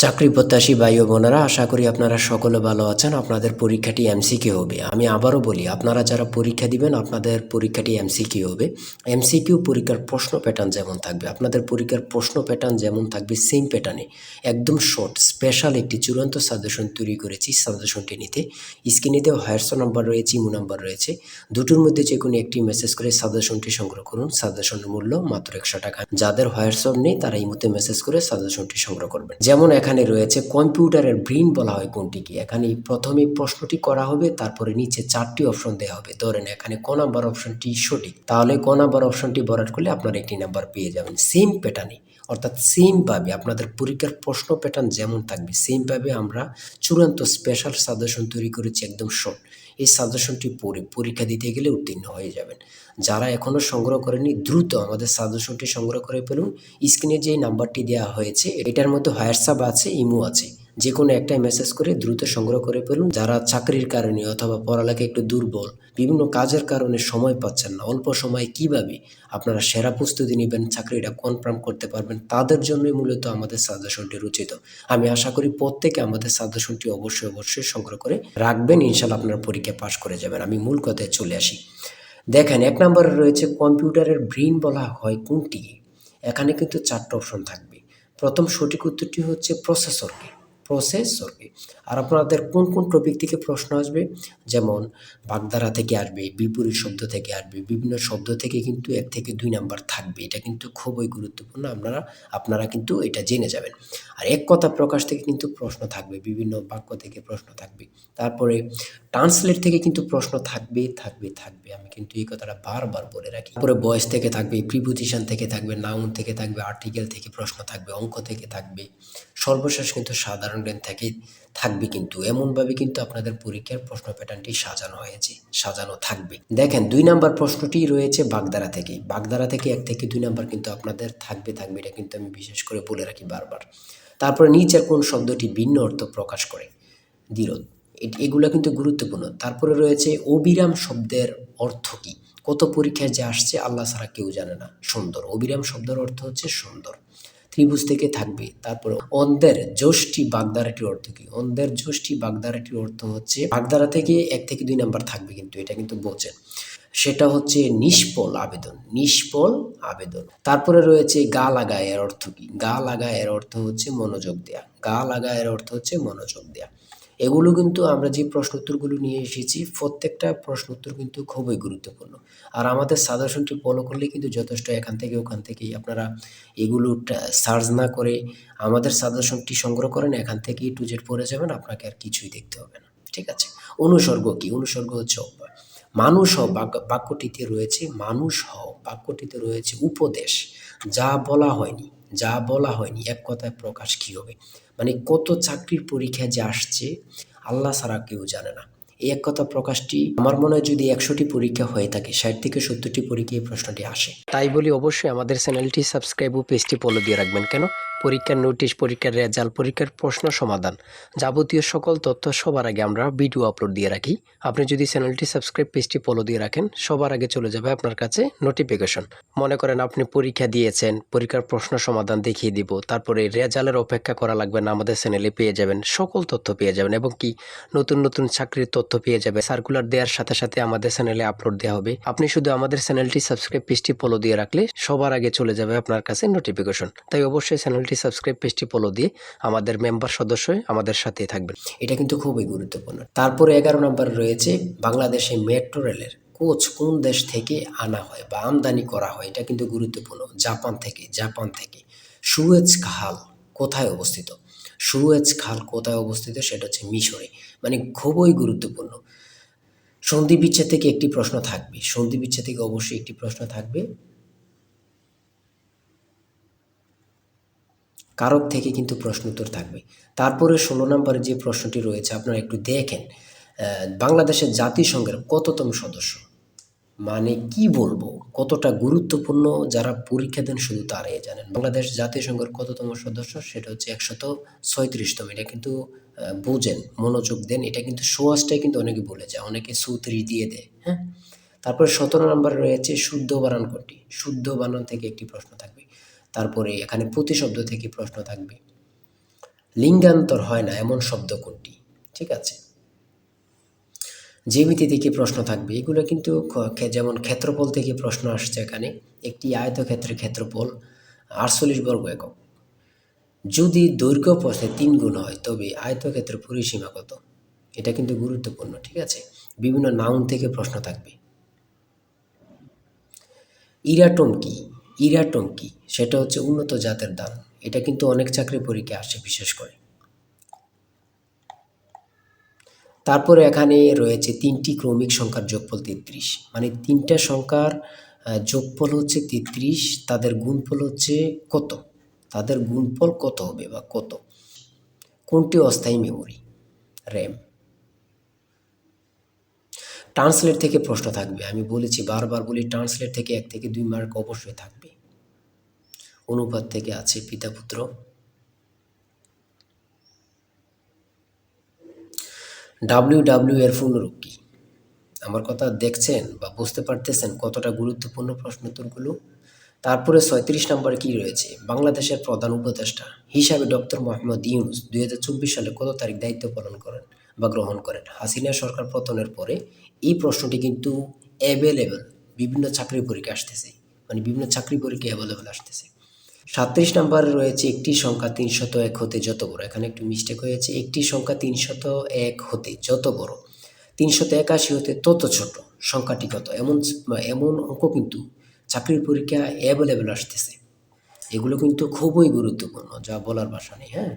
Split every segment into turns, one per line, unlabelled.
চাকরি প্রত্যাশী ভাই ও বোনেরা, আশা করি আপনারা সকলে ভালো আছেন। আপনাদের পরীক্ষাটি এমসিকিউ হবে। আমি আবারও বলি, আপনারা যারা পরীক্ষা দিবেন আপনাদের পরীক্ষাটি এমসিকিউ হবে। এমসিকিউ পরীক্ষার প্রশ্ন প্যাটার্ন যেমন থাকবে, আপনাদের পরীক্ষার প্রশ্ন প্যাটার্ন যেমন থাকবে সেম প্যাটার্নে একদম শর্ট স্পেশাল একটি চূড়ান্ত সাজেশন তৈরি করেছি। সাজেশনটি নিতে স্ক্রিনে দেওয়া হোয়াটসঅ্যাপ নাম্বার রয়েছে, ইমো নাম্বার রয়েছে, দুটোর মধ্যে যে কোনো একটি মেসেজ করে সাজেশনটি সংগ্রহ করুন। সাজেশনের মূল্য মাত্র 100 টাকা। যাদের হোয়াটসঅ্যাপ নেই তারা ইমোতে মেসেজ করে সাজেশনটি সংগ্রহ করবেন। যেমন এখানে রয়েছে কম্পিউটারের ব্রেইন বলা হয় কোনটিকে। এখানে প্রথমে প্রশ্নটি করা হবে, তারপরে নিচে 4টি অপশন দেওয়া হবে। ধরেন এখানে ক নাম্বার অপশনটি সঠিক, তাহলে ক নাম্বার অপশনটি ভরাট করলে আপনারা একটি নাম্বার পেয়ে যাবেন। সেম প্যাটার্নে, অর্থাৎ সেমভাবে আপনাদের পরীক্ষার প্রশ্ন প্যাটার্ন যেমন থাকবে সেমভাবে আমরা চূড়ান্ত স্পেশাল সাজেশন তৈরি করেছি, একদম শর্ট। এই সাজেশনটি পড়ে পরীক্ষা দিতে গেলে উত্তীর্ণ হয়ে যাবেন। যারা এখনও সংগ্রহ করেনি দ্রুত আমাদের সাজেশনটি সংগ্রহ করে ফেলুন। স্ক্রিনে যে নাম্বারটি দেওয়া হয়েছে এটার মধ্যে হোয়াটসঅ্যাপ আছে, ইমো আছে, যে কোনো একটাই মেসেজ করে দ্রুত সংগ্রহ করে ফেলুন। যারা চাকরির কারণে অথবা পড়ালেখা একটু দুর্বল, বিভিন্ন কাজের কারণে সময় পাচ্ছেন না, অল্প সময়ে কিভাবে আপনারা সেরা প্রস্তুতি নেবেন, চাকরিটা কনফার্ম করতে পারবেন, তাদের জন্যই মূলত আমাদের সাজেশনটি রচিত। আমি আশা করি প্রত্যেকে আমাদের সাজেশনটি অবশ্যই সংগ্রহ করে রাখবেন। ইনশাল্লাহ আপনারা পরীক্ষা পাশ করে যাবেন। আমি মূল কথায় চলে আসি। দেখেন 1 নম্বরে রয়েছে কম্পিউটারের ব্রেইন বলা হয় কোনটি। এখানে কিন্তু 4টা অপশন থাকবে। প্রথম সঠিক উত্তরটি হচ্ছে প্রসেসরকে। আর আপনাদের কোন কোন টপিক থেকে প্রশ্ন আসবে, যেমন বাগধারা থেকে আসবে, বিপরীত শব্দ থেকে আসবে, বিভিন্ন শব্দ থেকে কিন্তু 1 থেকে 2 নাম্বার থাকবে। এটা কিন্তু খুবই গুরুত্বপূর্ণ, আপনারা কিন্তু এটা জেনে যাবেন। আর এক কথা প্রকাশ থেকে কিন্তু প্রশ্ন থাকবে, বিভিন্ন বাক্য থেকে প্রশ্ন থাকবে। তারপরে ট্রান্সলেট থেকে কিন্তু প্রশ্ন থাকবে। আমি কিন্তু এই কথাটা বারবার বলে রাখি। তারপরে ভয়েস থেকে থাকবে, প্রিপোজিশন থেকে থাকবে, নাউন থেকে থাকবে, আর্টিকেল থেকে প্রশ্ন থাকবে, অঙ্ক থেকে থাকবে, সর্বশেষ কিন্তু সাধারণ জ্ঞান থেকে থাকবে। কিন্তু এমনভাবে কিন্তু আপনাদের পরীক্ষার প্রশ্ন প্যাটার্নটি সাজানো থাকবে। দেখেন 2 নাম্বার প্রশ্নটি রয়েছে বাগধারা থেকে। বাগধারা থেকে 1 থেকে 2 নাম্বার কিন্তু আপনাদের থাকবে। এটা কিন্তু আমি বিশেষ করে বলে রাখি বারবার। তারপরে নিচের কোন শব্দটি ভিন্ন অর্থ প্রকাশ করে, দ্বিরোধ, এগুলা কিন্তু গুরুত্বপূর্ণ। তারপরে রয়েছে অবিরাম শব্দের অর্থ কী। কত পরীক্ষায় যে আসছে আল্লাহ ছাড়া কেউ জানে না। সুন্দর, অবিরাম শব্দের অর্থ হচ্ছে সুন্দর। ত্রিভুজ থেকে থাকবে। তারপরে অন্ধের যষ্টি বাগধারাটির অর্থ কী। অন্ধের যষ্টি বাগধারাটির অর্থ হচ্ছে, বাগধারা থেকে 1 থেকে 2 নাম্বার থাকবে, কিন্তু এটা কিন্তু বোঝেন, সেটা হচ্ছে নিষ্ফল আবেদন। তারপরে রয়েছে গা লাগা, এর অর্থ কী। গা লাগা এর অর্থ হচ্ছে মনোযোগ দেয়া। এগুলো কিন্তু আমরা যে প্রশ্ন উত্তরগুলো নিয়ে এসেছি প্রত্যেকটা প্রশ্ন উত্তর কিন্তু খুবই গুরুত্বপূর্ণ। আর আমাদের সাজেশনটি ফলো করলে কিন্তু যথেষ্ট। এখান থেকে ওখান থেকেই আপনারা এগুলো সার্চ না করে আমাদের সাজেশনটি সংগ্রহ করেন, এখান থেকে টু জেড পড়ে যাবেন, আপনাকে আর কিছুই দেখতে হবে না। ঠিক আছে। অনুসর্গ কী। অনুসর্গ হচ্ছে অভ্যাস। বাক্যটিতে রয়েছে উপদেশ। যা বলা হয়নি এক কথায় প্রকাশ কী হবে। মানে কত চাকরির পরীক্ষা যে আসছে আল্লাহ ছাড়া কেউ জানে না। এই এক কথা প্রকাশটি আমার মনে হয় যদি 100টি পরীক্ষা হয়ে থাকে 60 থেকে 70টি পরীক্ষায় এই প্রশ্নটি আসে। তাই বলি অবশ্যই আমাদের চ্যানেলটি সাবস্ক্রাইব ও পেজটি ফলো দিয়ে রাখবেন। কেন? পরীক্ষার নোটিশ, পরীক্ষার রেজাল্ট, পরীক্ষার প্রশ্ন সমাধান, যাবতীয় সকল তথ্য সবার আগে আমরা ভিডিও আপলোড দিয়ে রাখি। আপনি যদি চ্যানেলটি সাবস্ক্রাইব, পেজটি ফলো দিয়ে রাখেন, সবার আগে চলে যাবে আপনার কাছে নোটিফিকেশন। মনে করেন আপনি পরীক্ষা দিয়েছেন, পরীক্ষার প্রশ্ন সমাধান দেখিয়ে দিব, তারপরে রেজাল্টের অপেক্ষা করা লাগবে না, আমাদের চ্যানেলে পেয়ে যাবেন, সকল তথ্য পেয়ে যাবেন, এবং কি নতুন চাকরির তথ্য পেয়ে যাবে। সার্কুলার দেওয়ার সাথে সাথে আমাদের চ্যানেলে আপলোড দেওয়া হবে। আপনি শুধু আমাদের চ্যানেলটি সাবস্ক্রাইব, পেজটি ফলো দিয়ে রাখলে সবার আগে চলে যাবে আপনার কাছে নোটিফিকেশন। তাই অবশ্যই চ্যানেলটি সাবস্ক্রাইব, পেজটি ফলো দিয়ে আমাদের মেম্বার সদস্য হয়ে আমাদের সাথেই থাকবেন। এটা কিন্তু খুবই গুরুত্বপূর্ণ। তারপরে 11 নম্বর রয়েছে বাংলাদেশে মেট্রো রেলের কোচ কোন দেশ থেকে আনা হয় বা আমদানি করা হয়। এটা কিন্তু গুরুত্বপূর্ণ। জাপান থেকে। সুয়েজ খাল কোথায় অবস্থিত। সেটা হচ্ছে মিশরে। মানে খুবই গুরুত্বপূর্ণ। সন্ধি বিচ্ছেদ থেকে একটি প্রশ্ন থাকবে। কারক থেকে কিন্তু প্রশ্ন উত্তর থাকবে। তারপরে 16 নম্বরে যে প্রশ্নটি রয়েছে আপনারা একটু দেখেন, বাংলাদেশের জাতিসংঘের কততম সদস্য। মানে কি বলবো, কতটা গুরুত্বপূর্ণ, যারা পরীক্ষা দেন শুধু তারাই জানেন। বাংলাদেশ জাতিসংঘের কততম সদস্য, সেটা হচ্ছে 136তম। এটা কিন্তু বোঝেন, মনোযোগ দেন। এটা কিন্তু সোয়াশটাই কিন্তু অনেকে বলে যায়, অনেকে 34 দিয়ে দেয়। হ্যাঁ। তারপরে 17 নম্বরে রয়েছে শুদ্ধ বানান কোনটি। শুদ্ধ বানান থেকে একটি প্রশ্ন থাকবে। তারপরে এখানে প্রতিশব্দ থেকে প্রশ্ন থাকবে। লিঙ্গান্তর হয় না এমন শব্দ কোনটি? ঠিক আছে, জ্যামিতি থেকে প্রশ্ন থাকবে, এগুলো কিন্তু যেমন ক্ষেত্রফল থেকে প্রশ্ন আসছে এখানে। একটি আয়তক্ষেত্রের ক্ষেত্রফল 48 বর্গ একক। যদি দৈর্ঘ্য প্রস্থে 3 গুণ হয় তবে আয়তক্ষেত্রের পরিসীমা কত? এটা কিন্তু গুরুত্বপূর্ণ। ঠিক আছে, বিভিন্ন নাউন থেকে প্রশ্ন থাকবে। ইরাটোম কি? ইরাটোম কি? সেটা হচ্ছে উন্নত জাতের ধান। এটা কিন্তু অনেক চাকরি পরীক্ষায় আসে বিশেষ করে। তারপরে এখানে রয়েছে 3টি ক্রমিক সংখ্যার যোগফল 33, মানে 3টা সংখ্যার যোগফল হচ্ছে 33, তাদের গুণফল হচ্ছে কত? তাদের গুণফল কত হবে বা কত? কোনটি অস্থায়ী মেমোরি? র্যাম। ট্রান্সলেট থেকে প্রশ্ন থাকবে, আমি বলেছি বারবার বলি, ট্রান্সলেট থেকে 1 থেকে 2 মার্ক অবশ্যই থাকবে। অনুপাত থেকে আছে পিতা পুত্র। ডাব্লিউ এর পূর্ণরূপ কি? আমার কথা দেখছেন বা বুঝতে পারতেছেন কতটা গুরুত্বপূর্ণ প্রশ্ন উত্তরগুলো? তারপরে 36 নম্বরে কি রয়েছে? বাংলাদেশের প্রধান উপদেষ্টা হিসাবে ডক্টর মোহাম্মদ ইউনূস 2024 সালে কত তারিখ দায়িত্ব পালন করেন বা গ্রহণ করেন? হাসিনা সরকার পতনের পরে এই প্রশ্নটি কিন্তু অ্যাভেলেবল, বিভিন্ন চাকরি পরীক্ষা আসতেছে, মানে বিভিন্ন চাকরি পরীক্ষা অ্যাভেলেবল আসতেছে। 37 নম্বরে রয়েছে একটি সংখ্যা 301 হতে যত বড়। এখানে একটু মিস্টেক হয়েছে, একটি সংখ্যা 301 হতে যত বড় 381 হতে তত ছোট সংখ্যাটি কত? এমন এমন অঙ্ক কিন্তু চাকরির পরীক্ষা অ্যাভেলেবল আসতেছে। এগুলো কিন্তু খুবই গুরুত্বপূর্ণ, যা বলার ভাষা নেই। হ্যাঁ,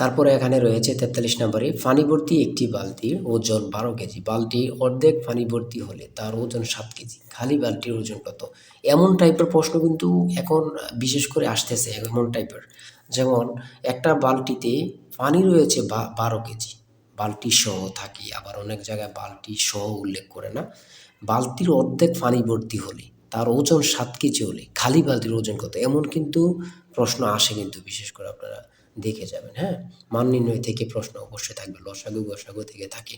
তারপরে এখানে রয়েছে 43 নম্বরে, পানি ভর্তি একটি বালতির ওজন 12 কেজি, বালতির অর্ধেক পানি ভর্তি হলে তার ওজন 7 কেজি, খালি বালতির ওজন কত? এমন টাইপের প্রশ্ন কিন্তু এখন বিশেষ করে আসতেছে, এমন টাইপের। যেমন একটা বালতিতে পানি রয়েছে 12 কেজি, বালতি সহ থাকে, আবার অনেক জায়গায় বালতি সহ উল্লেখ করে না। বালতির অর্ধেক পানি ভর্তি হলে তার ওজন 7 কেজি হলে খালি বালতির ওজন কত? এমন কিন্তু প্রশ্ন আসে কিন্তু, বিশেষ করে আপনারা দেখে যাবেন। হ্যাঁ, মান নির্ণয় থেকে প্রশ্ন অবশ্যই থাকবে, লসাগু গসাগু থেকে থাকে,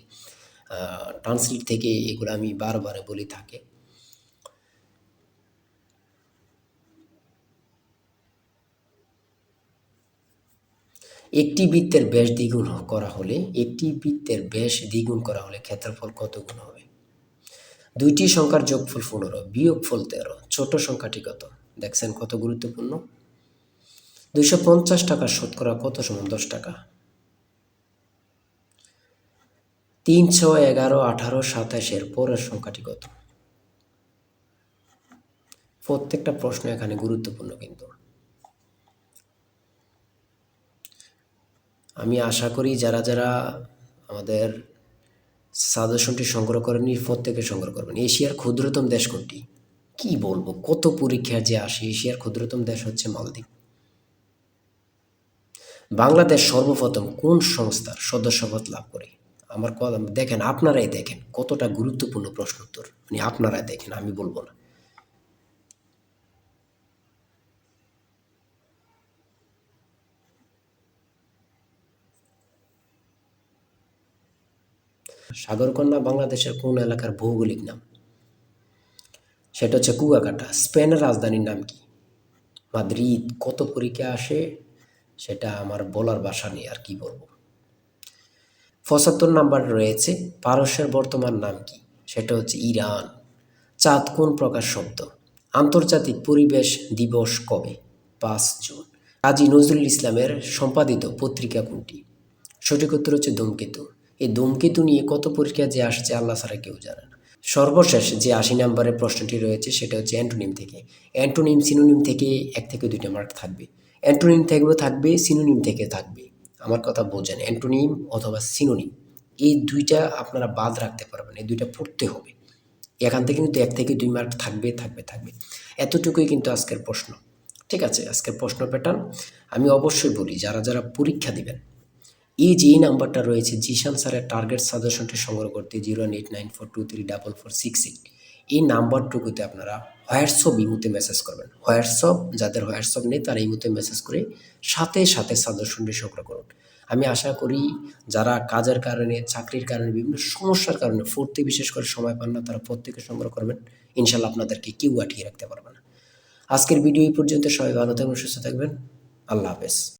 ট্রান্সলেট থেকে, এগুলো আমি বারবার বলি থাকে। একটি বৃত্তের ব্যাস দ্বিগুণ করা হলে, একটি বৃত্তের ব্যাস দ্বিগুণ করা হলে ক্ষেত্রফল কত গুণ হবে? দুইটি সংখ্যার যোগফল 15, বিয়োগফল 13, ছোট সংখ্যাটি কত? দেখছেন কত গুরুত্বপূর্ণ। 250 টাকা শতকরা কত সমান 10 টাকা? 3, 6, 11, 18, 27 এর পরের সংখ্যাটি কত? প্রত্যেকটা প্রশ্ন এখানে গুরুত্বপূর্ণ কিন্তু। আমি আশা করি যারা যারা আমাদের সাজেশনটি সংগ্রহ করেননি, প্রত্যেকে সংগ্রহ করবেন। এশিয়ার ক্ষুদ্রতম দেশ কোনটি? কি বলবো, কত পরীক্ষা যে আসে। এশিয়ার ক্ষুদ্রতম দেশ হচ্ছে মালদ্বীপ। বাংলাদেশ সর্বপ্রথম কোন সংস্থার সদস্যপদ লাভ করে? আমার কথা দেখেন, আপনারাই দেখেন কতটা গুরুত্বপূর্ণ প্রশ্ন উত্তর, মানে আপনারাই দেখেন, আমি বলবো না। সাগরকন্যা বাংলাদেশের কোন এলাকার ভৌগোলিক নাম? সেটা হচ্ছে কুয়াকাটা। স্পেনের রাজধানীর নাম কি? মাদ্রিদ। কত পরীক্ষা আসে সেটা আমার বলার ভাষা নেই, আর কি বলবো। 75 নাম্বার রয়েছে, পারস্যের বর্তমান নাম কি? সেটা হচ্ছে ইরান। চাঁদ কোন প্রকার শব্দ? আন্তর্জাতিক পরিবেশ দিবস কবে? 5 জুন। কাজী নজরুল ইসলামের সম্পাদিত পত্রিকা কোনটি? সঠিক উত্তর হচ্ছে ধূমকেতু। এই ধূমকেতু নিয়ে কত পরীক্ষা যে আসছে আল্লাহ ছাড়া কেউ জানে না। সর্বশেষ যে 80 নম্বরের প্রশ্নটি রয়েছে সেটা হচ্ছে অ্যান্টোনিম থেকে। অ্যান্টোনিম সিনোনিম থেকে 1 থেকে 2টা মার্ক থাকবে। অ্যান্টোনিম থেকেও থাকবে, সিনোনিম থেকে থাকবে। আমার কথা বোঝেন, অ্যান্টোনিম অথবা সিনোনিম, এই 2টা আপনারা বাদ রাখতে পারবেন, এই 2টা পড়তে হবে। এখান থেকে কিন্তু 1 থেকে 2 মার্ক থাকবে থাকবে থাকবে। এতটুকুই কিন্তু আজকের প্রশ্ন। ঠিক আছে, আজকের প্রশ্ন প্যাটার্ন আমি অবশ্যই বলি, যারা যারা পরীক্ষা দিবেন, এই যে এই নাম্বারটা রয়েছে জিশান স্যারের টার্গেট সাজেশনটি সংগ্রহ করতে 018942388, এই নাম্বারটুকুতে আপনারা হোয়াটসঅ্যাপ ইমুতে মেসেজ করবেন। হোয়াটসঅ্যাপ, যাদের হোয়াটসঅ্যাপ নেই তারা ইমুতে মেসেজ করে সাথে সাথে সাজেশনটি সংগ্রহ করুন। আমি আশা করি যারা কাজের কারণে, চাকরির কারণে, বিভিন্ন সমস্যার কারণে পড়তে বিশেষ করে সময় পান না, তারা প্রত্যেকে সংগ্রহ করবেন। ইনশাল্লাহ আপনাদেরকে কেউ আটকিয়ে রাখতে পারবে না। আজকের ভিডিও এই পর্যন্ত। সবাই ভালো থাকবেন, সুস্থ থাকবেন। আল্লাহ হাফেজ।